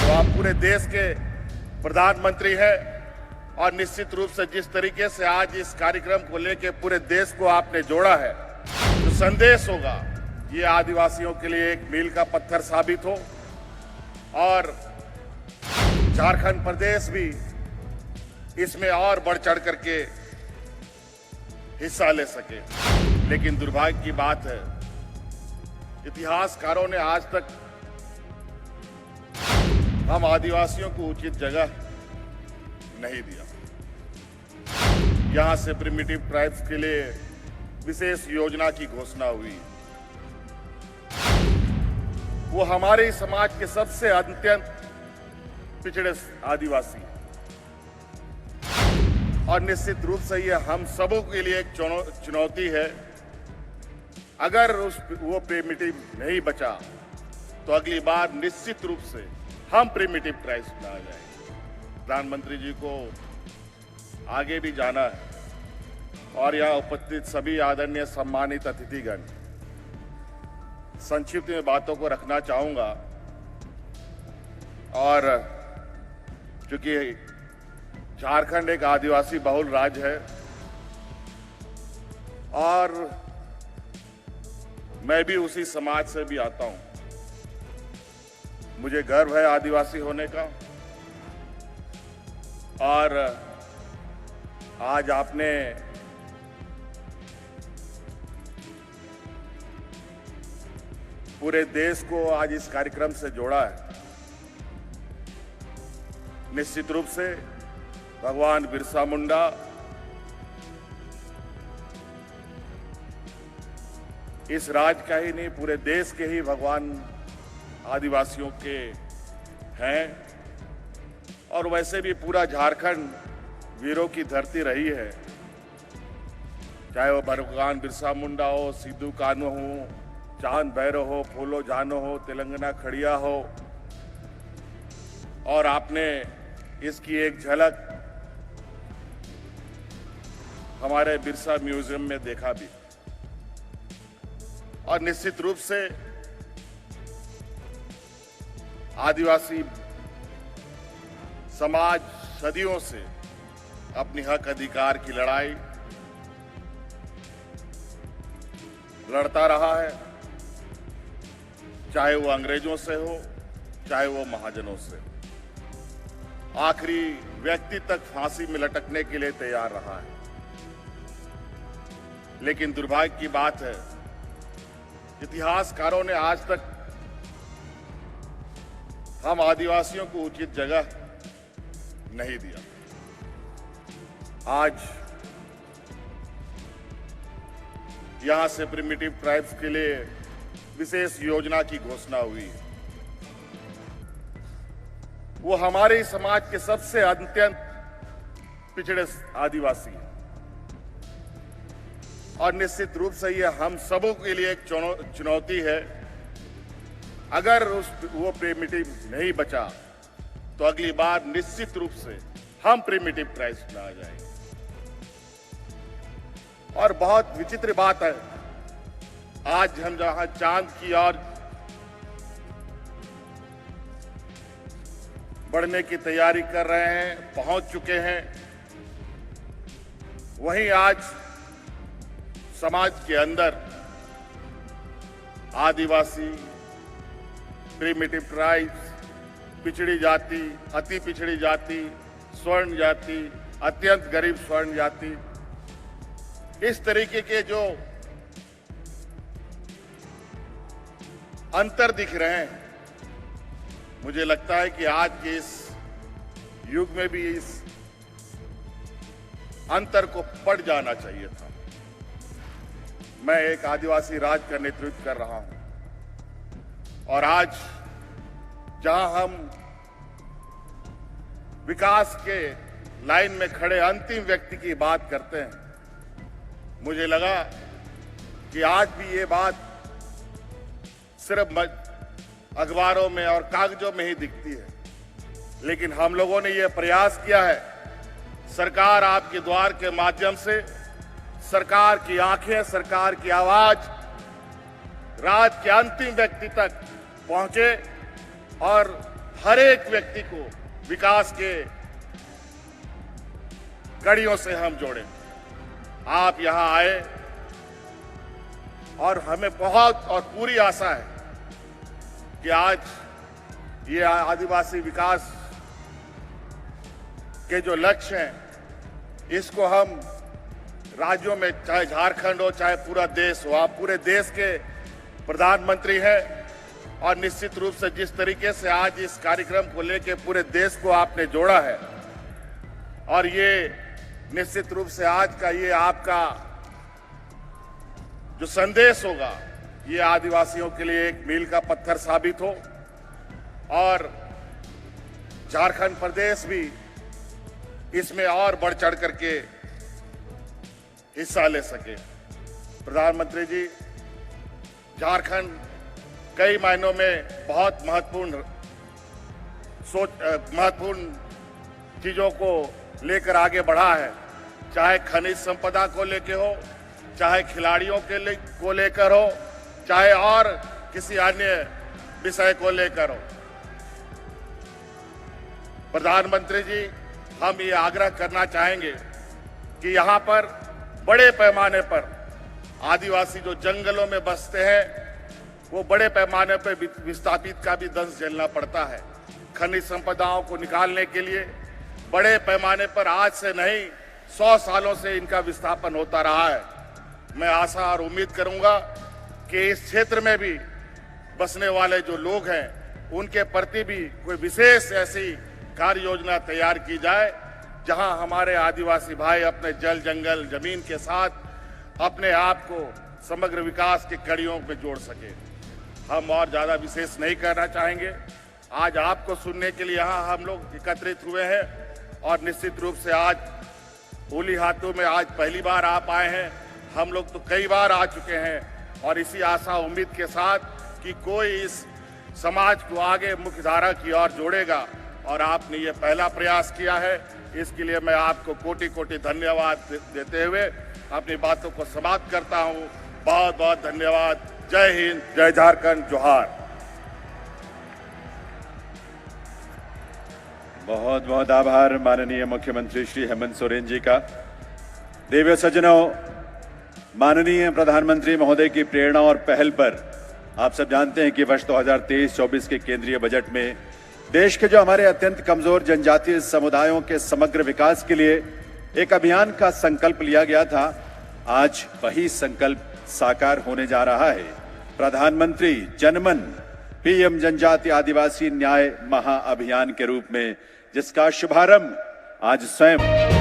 तो आप पूरे देश के प्रधानमंत्री हैं और निश्चित रूप से जिस तरीके से आज इस कार्यक्रम को लेकर पूरे देश को आपने जोड़ा है, जो संदेश होगा ये आदिवासियों के लिए एक मील का पत्थर साबित हो और झारखंड प्रदेश भी इसमें और बढ़ चढ़ करके हिस्सा ले सके। लेकिन दुर्भाग्य की बात है, इतिहासकारों ने आज तक हम आदिवासियों को उचित जगह नहीं दिया। यहां से प्रिमिटिव ट्राइब्स के लिए विशेष योजना की घोषणा हुई। वो हमारे समाज के सबसे अत्यंत पिछड़े आदिवासी और निश्चित रूप से ये हम सबों के लिए एक चुनौती है। अगर वो प्रिमिटिव नहीं बचा तो अगली बार निश्चित रूप से हम प्रिमिटिव ट्राइब्स में आ जाएंगे। प्रधानमंत्री जी को आगे भी जाना है और यहाँ उपस्थित सभी आदरणीय सम्मानित अतिथिगण, संक्षिप्त में बातों को रखना चाहूंगा। और क्योंकि झारखंड एक आदिवासी बहुल राज्य है और मैं भी उसी समाज से भी आता हूं, मुझे गर्व है आदिवासी होने का। और आज आपने पूरे देश को आज इस कार्यक्रम से जोड़ा है। निश्चित रूप से भगवान बिरसा मुंडा इस राज्य का ही नहीं, पूरे देश के ही भगवान आदिवासियों के हैं। और वैसे भी पूरा झारखंड वीरों की धरती रही है, चाहे वो भगवान बिरसा मुंडा हो, सिद्धू कान्हू हो, चांद भैरव हो, फूलो जानो हो, तेलंगाना खड़िया हो। और आपने इसकी एक झलक हमारे बिरसा म्यूजियम में देखा भी। और निश्चित रूप से आदिवासी समाज सदियों से अपनी हक अधिकार की लड़ाई लड़ता रहा है, चाहे वो अंग्रेजों से हो, चाहे वो महाजनों से। आखिरी व्यक्ति तक फांसी में लटकने के लिए तैयार रहा है। लेकिन दुर्भाग्य की बात है, इतिहासकारों ने आज तक हम आदिवासियों को उचित जगह नहीं दिया। आज यहां से प्रिमिटिव ट्राइब्स के लिए विशेष योजना की घोषणा हुई। वो हमारे समाज के सबसे अत्यंत पिछड़े आदिवासी हैं और निश्चित रूप से ये हम सबों के लिए एक चुनौती है। अगर वो प्रिमिटिव नहीं बचा तो अगली बार निश्चित रूप से हम प्रिमिटिव ट्राइब्स में आ जाएंगे। और बहुत विचित्र बात है, आज हम जहां चांद की ओर बढ़ने की तैयारी कर रहे हैं, पहुंच चुके हैं, वहीं आज समाज के अंदर आदिवासी, प्रिमिटिव ट्राइब्स, पिछड़ी जाति, अति पिछड़ी जाति, स्वर्ण जाति, अत्यंत गरीब स्वर्ण जाति, इस तरीके के जो अंतर दिख रहे हैं, मुझे लगता है कि आज के इस युग में भी इस अंतर को पड़ जाना चाहिए था। मैं एक आदिवासी राज्य का नेतृत्व कर रहा हूं और आज जहां हम विकास के लाइन में खड़े अंतिम व्यक्ति की बात करते हैं, मुझे लगा कि आज भी ये बात सिर्फ अखबारों में और कागजों में ही दिखती है, लेकिन हम लोगों ने ये प्रयास किया है, सरकार आपके द्वार के माध्यम से, सरकार की आंखें, सरकार की आवाज राज्य के अंतिम व्यक्ति तक पहुंचे और हर एक व्यक्ति को विकास के कड़ियों से हम जोड़ें। आप यहां आए और हमें बहुत और पूरी आशा है कि आज ये आदिवासी विकास के जो लक्ष्य हैं इसको हम राज्यों में, चाहे झारखंड हो चाहे पूरा देश हो, आप पूरे देश के प्रधानमंत्री हैं और निश्चित रूप से जिस तरीके से आज इस कार्यक्रम को लेकर पूरे देश को आपने जोड़ा है और ये निश्चित रूप से आज का ये आपका जो संदेश होगा ये आदिवासियों के लिए एक मील का पत्थर साबित हो और झारखंड प्रदेश भी इसमें और बढ़ चढ़ करके हिस्सा ले सके। प्रधानमंत्री जी, झारखंड कई मायनों में बहुत महत्वपूर्ण चीजों को लेकर आगे बढ़ा है, चाहे खनिज संपदा को लेकर हो, चाहे खिलाड़ियों को लेकर हो, चाहे और किसी अन्य विषय को लेकर हो। प्रधानमंत्री जी, हम ये आग्रह करना चाहेंगे कि यहाँ पर बड़े पैमाने पर आदिवासी जो जंगलों में बसते हैं वो बड़े पैमाने पर विस्थापित का भी दंश झेलना पड़ता है। खनिज संपदाओं को निकालने के लिए बड़े पैमाने पर आज से नहीं 100 सालों से इनका विस्थापन होता रहा है। मैं आशा और उम्मीद करूंगा कि इस क्षेत्र में भी बसने वाले जो लोग हैं उनके प्रति भी कोई विशेष ऐसी कार्य योजना तैयार की जाए जहां हमारे आदिवासी भाई अपने जल, जंगल, जमीन के साथ अपने आप को समग्र विकास की कड़ियों में जोड़ सके। हम और ज्यादा विशेष नहीं करना चाहेंगे। आज आपको सुनने के लिए यहाँ हम लोग एकत्रित हुए हैं और निश्चित रूप से आज होली हाथों में आज पहली बार आप आए हैं। हम लोग तो कई बार आ चुके हैं और इसी आशा उम्मीद के साथ कि कोई इस समाज को आगे मुख्य धारा की ओर जोड़ेगा और आपने ये पहला प्रयास किया है, इसके लिए मैं आपको कोटि कोटि धन्यवाद देते हुए अपनी बातों को समाप्त करता हूँ। बहुत बहुत धन्यवाद। जय हिंद, जय झारखंड, जोहार। बहुत बहुत आभार माननीय मुख्यमंत्री श्री हेमंत सोरेन जी का। देवियों सज्जनों, माननीय प्रधानमंत्री महोदय की प्रेरणा और पहल पर आप सब जानते हैं कि वर्ष 2023-24 के केंद्रीय बजट में देश के जो हमारे अत्यंत कमजोर जनजातीय समुदायों के समग्र विकास के लिए एक अभियान का संकल्प लिया गया था। आज वही संकल्प साकार होने जा रहा है। प्रधानमंत्री जनमन पीएम जनजातीय आदिवासी न्याय महाअभियान के रूप में, जिसका शुभारंभ आज स्वयं